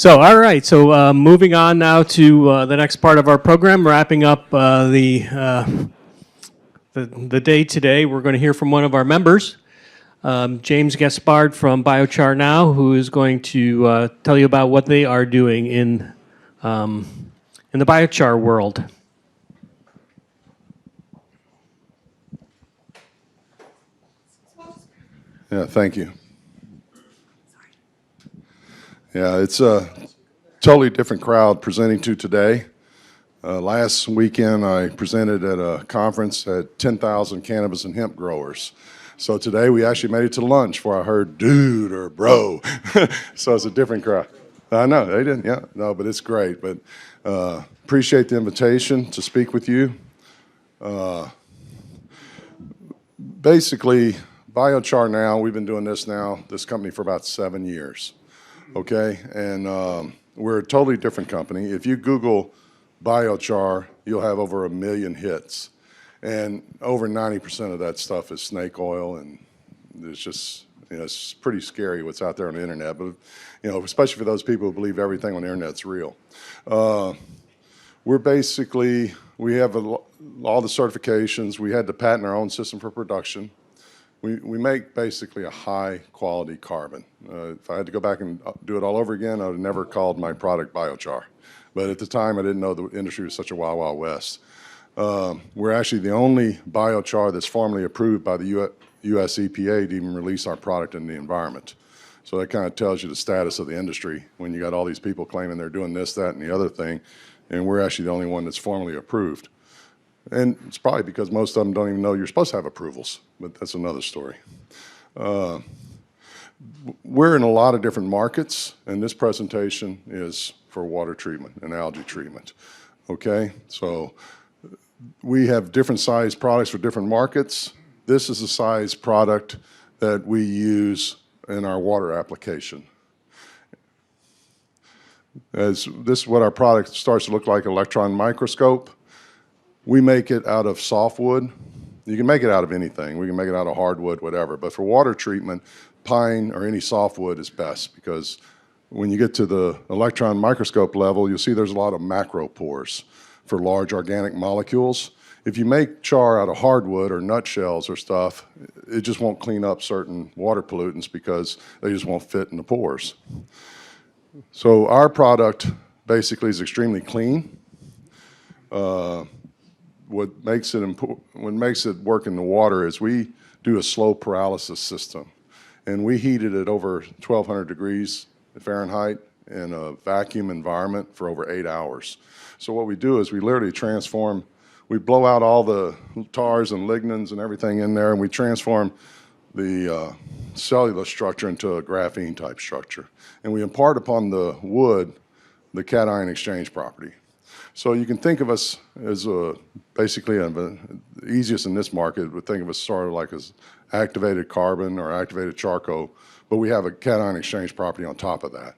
All right. Moving on now to the next part of our program, wrapping up the day today. We're going to hear from one of our members, James Gaspard from Biochar now, who is going to tell you about what they are doing in the biochar world. Yeah, thank you. Yeah, it's a totally different crowd presenting to today. Last weekend, I presented at a conference at 10,000 cannabis and hemp growers. So today, we actually made it to lunch where I heard dude or bro. So it's a different crowd. I know, they didn't, yeah. No, but it's great. But appreciate the invitation to speak with you. Basically, Biochar now, we've been doing this company for about 7 years. Okay, and we're a totally different company. If you Google biochar, you'll have over 1 million hits, and over 90% of that stuff is snake oil, and it's just, it's pretty scary what's out there on the internet. But especially for those people who believe everything on the internet's real. We have all the certifications. We had to patent our own system for production. We make basically a high-quality carbon. If I had to go back and do it all over again, I would have never called my product biochar. But at the time, I didn't know the industry was such a wild, wild west. We're actually the only biochar that's formally approved by the U.S. EPA to even release our product in the environment. So that kind of tells you the status of the industry when you got all these people claiming they're doing this, that, and the other thing, and we're actually the only one that's formally approved. And it's probably because most of them don't even know you're supposed to have approvals, but that's another story. We're in a lot of different markets, and this presentation is for water treatment and algae treatment. Okay, so we have different size products for different markets. This is a size product that we use in our water application. This is what our product starts to look like, electron microscope. We make it out of softwood. You can make it out of anything. We can make it out of hardwood, whatever. But for water treatment, pine or any softwood is best because when you get to the electron microscope level, you'll see there's a lot of macropores for large organic molecules. If you make char out of hardwood or nutshells or stuff, it just won't clean up certain water pollutants because they just won't fit in the pores. So our product basically is extremely clean. What makes it work in the water is we do a slow pyrolysis system, and we heat it at over 1,200 degrees Fahrenheit in a vacuum environment for over 8 hours. So what we do is we literally we blow out all the tars and lignins and everything in there, and we transform the cellular structure into a graphene type structure. And we impart upon the wood the cation exchange property. So you can think of us as basically the easiest in this market would think of us sort of like as activated carbon or activated charcoal, but we have a cation exchange property on top of that.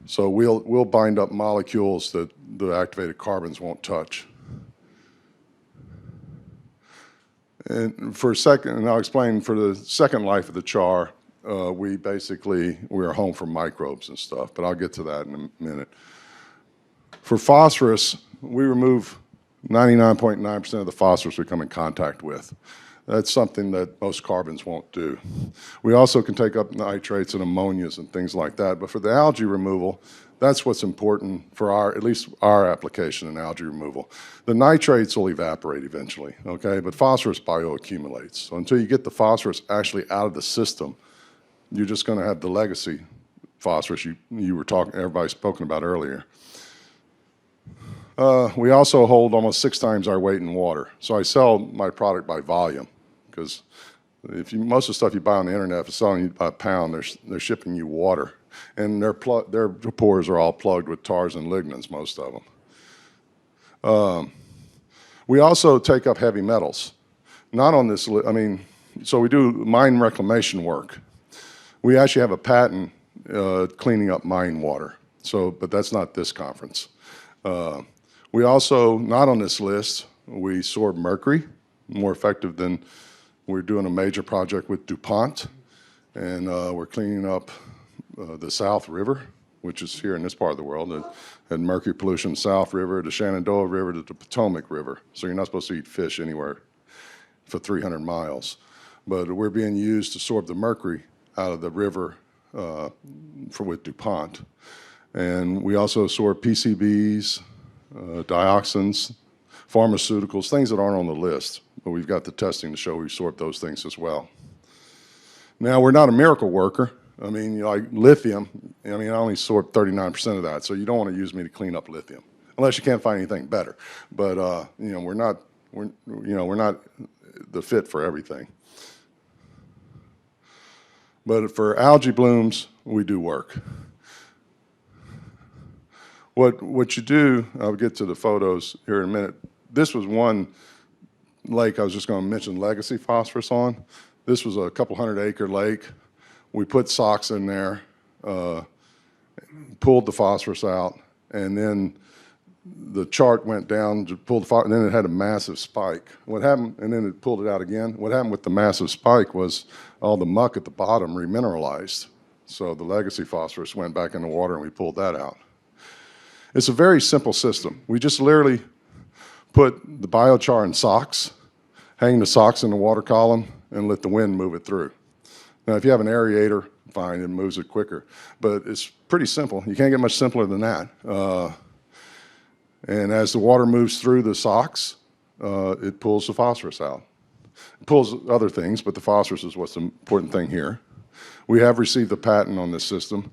So we'll bind up molecules that the activated carbons won't touch. And I'll explain for the second life of the char, we're home for microbes and stuff, but I'll get to that in a minute. For phosphorus, we remove 99.9% of the phosphorus we come in contact with. That's something that most carbons won't do. We also can take up nitrates and ammonias and things like that, but for the algae removal, that's what's important for at least our application in algae removal. The nitrates will evaporate eventually, okay, but phosphorus bioaccumulates. So until you get the phosphorus actually out of the system, you're just going to have the legacy phosphorus you were everybody spoken about earlier. We also hold almost 6 times our weight in water. So I sell my product by volume because most of the stuff you buy on the internet, if it's selling you by a pound, they're shipping you water. And their pores are all plugged with tars and lignins, most of them. We also take up heavy metals. Not on this, so we do mine reclamation work. We actually have a patent cleaning up mine water, but that's not this conference. We also, not on this list, we sorb mercury, more effective than we're doing a major project with DuPont, and we're cleaning up the South River which is here in this part of the world, and mercury pollution, South River, the Shenandoah River, to the Potomac River. So you're not supposed to eat fish anywhere for 300 miles. But we're being used to absorb the mercury out of the river with DuPont. And we also absorb PCBs, dioxins, pharmaceuticals, things that aren't on the list. But we've got the testing to show we absorb those things as well. Now, we're not a miracle worker. I mean, like lithium, I only absorb 39% of that, so you don't want to use me to clean up lithium, unless you can't find anything better. But we're not the fit for everything. But for algae blooms, we do work. What you do, I'll get to the photos here in a minute. This was one lake I was just going to mention legacy phosphorus on. This was a couple 100-acre lake. We put socks in there, pulled the phosphorus out, and then the chart went down to pull the phosphorus, and then it had a massive spike. What happened, and then it pulled it out again. What happened with the massive spike was all the muck at the bottom remineralized. So the legacy phosphorus went back in the water, and we pulled that out. It's a very simple system. We just literally put the biochar in socks, hang the socks in the water column, and let the wind move it through. Now, if you have an aerator, fine, it moves it quicker. But it's pretty simple. You can't get much simpler than that. And as the water moves through the socks, it pulls the phosphorus out. It pulls other things, but the phosphorus is what's the important thing here. We have received a patent on this system.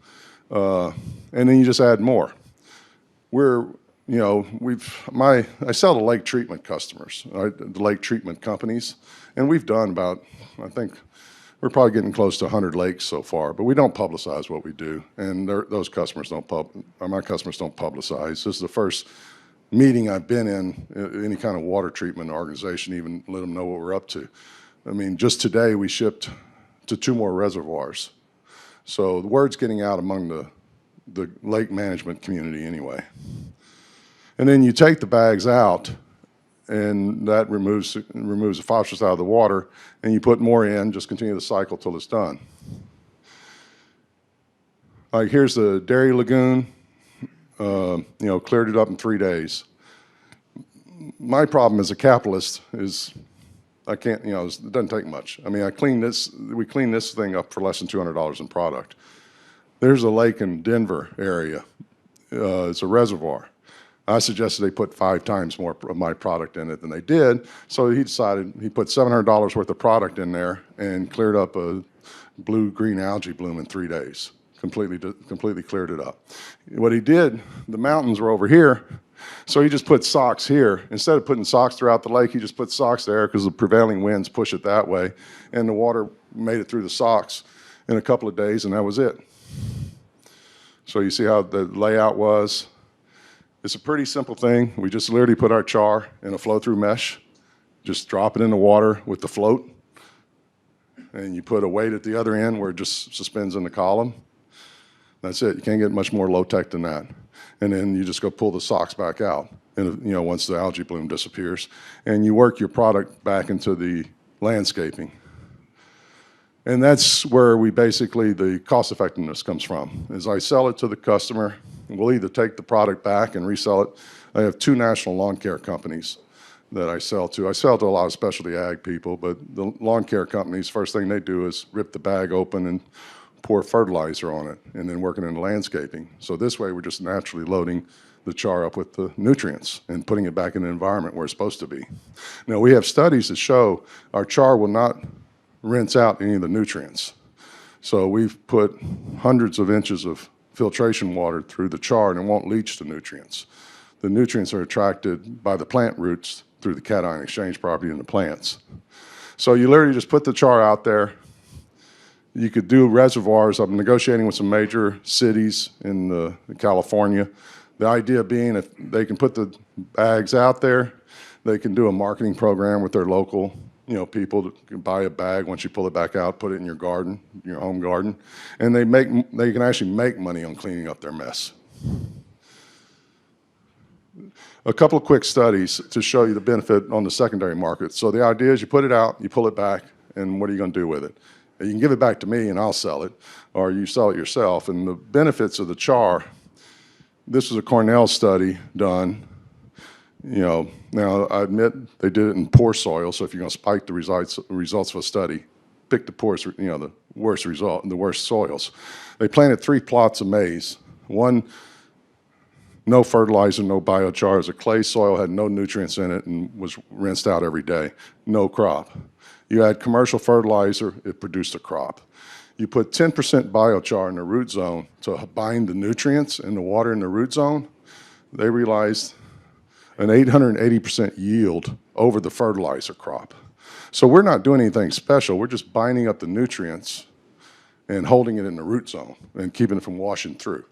And then you just add more. I sell to lake treatment customers, right, the lake treatment companies, and we've done about, I think, we're probably getting close to 100 lakes so far, but we don't publicize what we do, and those customers don't my customers don't publicize. This is the first meeting I've been in any kind of water treatment organization, even let them know what we're up to. I mean, just today we shipped to 2 more reservoirs, so the word's getting out among the lake management community anyway. And then you take the bags out, and that removes the phosphorus out of the water, and you put more in, just continue the cycle till it's done. Like here's the dairy lagoon, cleared it up in 3 days. My problem as a capitalist is I can't, it doesn't take much. I mean, we clean this thing up for less than $200 in product. There's a lake in Denver area. It's a reservoir. I suggested they put 5 times more of my product in it than they did, so he decided he put $700 worth of product in there and cleared up a blue-green algae bloom in 3 days. Completely cleared it up. What he did, the mountains were over here, so he just put socks here. Instead of putting socks throughout the lake, he just put socks there because the prevailing winds push it that way, and the water made it through the socks in a couple of days, and that was it. So you see how the layout was. It's a pretty simple thing. We just literally put our char in a flow-through mesh, just drop it in the water with the float, and you put a weight at the other end where it just suspends in the column. That's it. You can't get much more low-tech than that. And then you just go pull the socks back out, and once the algae bloom disappears, and you work your product back into the landscaping. And that's where the cost effectiveness comes from. As I sell it to the customer, we'll either take the product back and resell it. I have 2 national lawn care companies that I sell to. I sell to a lot of specialty ag people, but the lawn care companies, first thing they do is rip the bag open and pour fertilizer on it, and then working in the landscaping. So this way, we're just naturally loading the char up with the nutrients and putting it back in the environment where it's supposed to be. Now, we have studies that show our char will not rinse out any of the nutrients. So we've put hundreds of inches of filtration water through the char, and it won't leach the nutrients. The nutrients are attracted by the plant roots through the cation exchange property in the plants. So you literally just put the char out there. You could do reservoirs. I'm negotiating with some major cities in California. The idea being if they can put the bags out there, they can do a marketing program with their local people that can buy a bag. Once you pull it back out, put it in your garden, your home garden, and they can actually make money on cleaning up their mess. A couple of quick studies to show you the benefit on the secondary market. So the idea is you put it out, you pull it back, and what are you going to do with it? You can give it back to me and I'll sell it, or you sell it yourself. And the benefits of the char, this was a Cornell study done. Now I admit they did it in poor soil, so if you're going to spike the results of a study, pick the poorest, the worst result, the worst soils. They planted 3 plots of maize. One, no fertilizer, no biochar. It was a clay soil, had no nutrients in it, and was rinsed out every day. No crop. You add commercial fertilizer, it produced a crop. You put 10% biochar in the root zone to bind the nutrients in the water in the root zone. They realized an 880% yield over the fertilizer crop. So we're not doing anything special. We're just binding up the nutrients and holding it in the root zone and keeping it from washing through.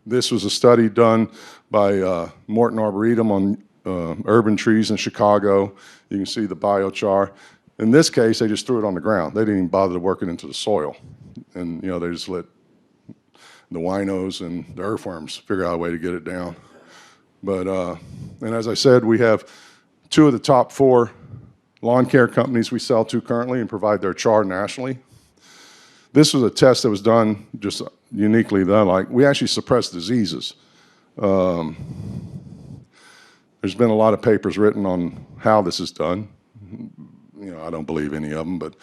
This was a study done by Morton Arboretum on urban trees in Chicago. You can see the biochar. In this case, they just threw it on the ground. They didn't even bother to work it into the soil. And they just let the winos and the earthworms figure out a way to get it down. But, and as I said, we have 2 of the top 4 lawn care companies we sell to currently and provide their char nationally. This was a test that was done just uniquely done. Like, we actually suppress diseases. There's been a lot of papers written on how this is done. I don't believe any of them, but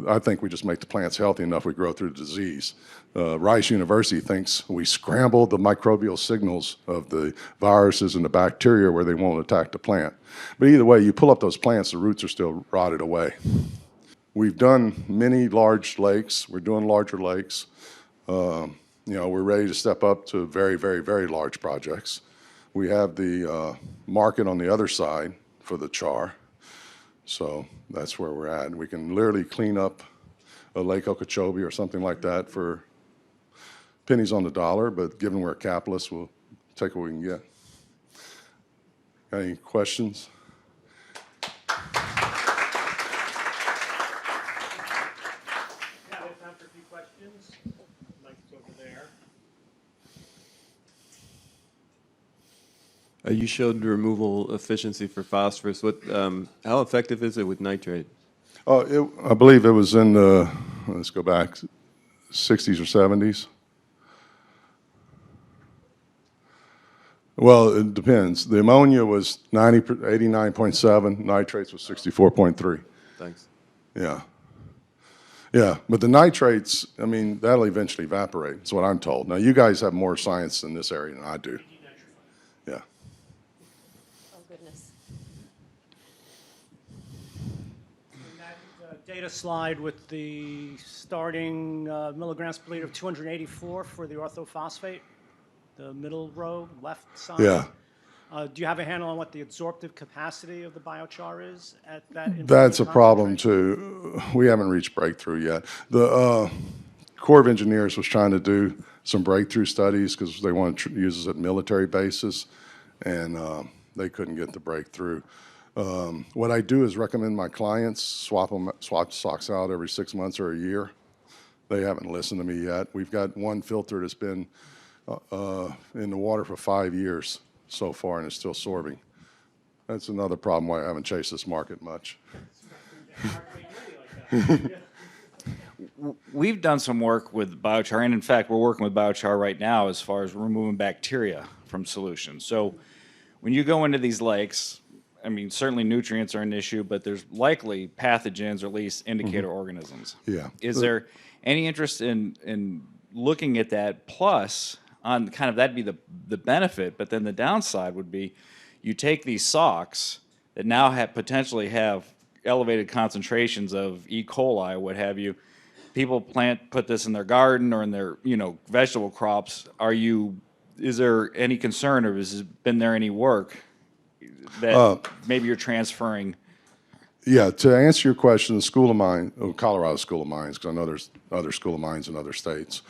I think we just make the plants healthy enough we grow through the disease. Rice University thinks we scramble the microbial signals of the viruses and the bacteria where they won't attack the plant. But either way, you pull up those plants, the roots are still rotted away. We've done many large lakes. We're doing larger lakes. We're ready to step up to very, very, very large projects. We have the market on the other side for the char. So that's where we're at. We can literally clean up a Lake Okeechobee or something like that for pennies on the dollar, but given we're capitalists, we'll take what we can get. Got any questions? Yeah, we have time for a few questions. Mike's over there. You showed the removal efficiency for phosphorus. How effective is it with nitrate? Oh, I believe it was in the, let's go back, 60s or 70s. Well, it depends. The ammonia was 89.7, nitrates was 64.3. Thanks. Yeah. Yeah, but the nitrates, that'll eventually evaporate. That's what I'm told. Now, you guys have more science in this area than I do. Yeah. Oh, goodness. And that data slide with the starting milligrams per liter of 284 for the orthophosphate, the middle row, left side. Yeah. Do you have a handle on what the absorptive capacity of the biochar is at that? That's a infinite problem concentration? too. We haven't reached breakthrough yet. The Corps of Engineers was trying to do some breakthrough studies because they want to use this at military bases, and they couldn't get the breakthrough. What I do is recommend my clients swap socks out every 6 months or a year. They haven't listened to me yet. We've got one filter that's been in the water for 5 years so far, and it's still sorbing. That's another problem why I haven't chased this market much. We've done some work with biochar, and in fact, we're working with biochar right now as far as removing bacteria from solutions. So when you go into these lakes, certainly nutrients are an issue, but there's likely pathogens or at least indicator organisms. Yeah. Is there any interest in looking at that? Plus, on kind of that'd be the benefit, but then the downside would be you take these socks that now potentially have elevated concentrations of E. coli, what have you. People put this in their garden or in their vegetable crops. Is there any concern, or has been there any work that maybe you're transferring? Yeah, to answer your question, the School of Mines, Colorado School of Mines, because I know there's other School of Mines in other states,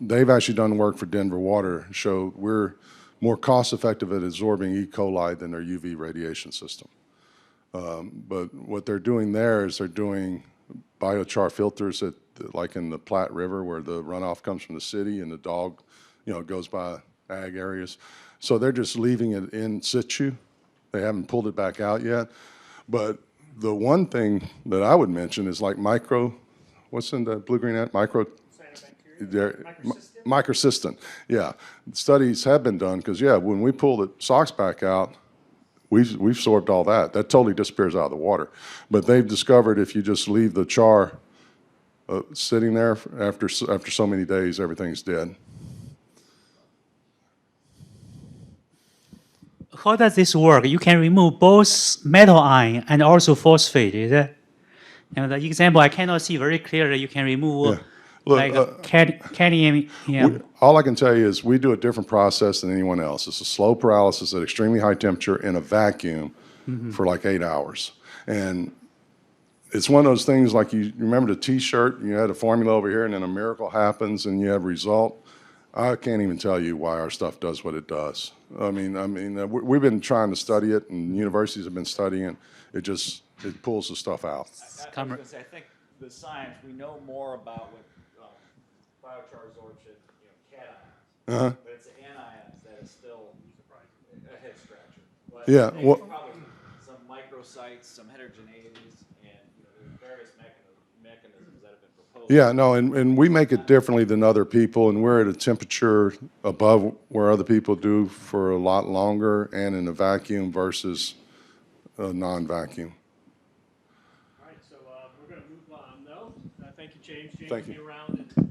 they've actually done work for Denver Water, show we're more cost-effective at absorbing E. coli than their UV radiation system. But what they're doing there is they're doing biochar filters like in the Platte River where the runoff comes from the city and the dog, goes by ag areas. So they're just leaving it in situ. They haven't pulled it back out yet. But The one thing that I would mention is like what's in the blue-green ant? Microcystin. Yeah. Studies have been done because, yeah, when we pull the socks back out, we've absorbed all that. That totally disappears out of the water. But they've discovered if you just leave the char sitting there after so many days, everything's dead. How does this work? You can remove both metal ion and also phosphate, is it? And the example I cannot see very clearly. You can remove Yeah. Look, like cadmium. Yeah. all I can tell you is we do a different process than anyone else. It's a slow paralysis at extremely high temperature in a vacuum for like 8 hours. And it's one of those things like you remember the T-shirt, you had a formula over here and then a miracle happens and you have a result. I can't even tell you why our stuff does what it does. I mean, we've been trying to study it and universities have been studying it. It pulls the stuff out. I was going to say, I think the science, we know more about what biochar absorption, cations, but it's the anions that is still a head scratcher. But Yeah, there's well- probably some microsites, some heterogeneities, and there's various mechanisms that have been proposed. Yeah, no, and we make it differently than other people, and we're at a temperature above where other people do for a lot longer and in a vacuum versus a non-vacuum. All right, so we're going to move on, though. Thank you, James. James Thank will be you. around. And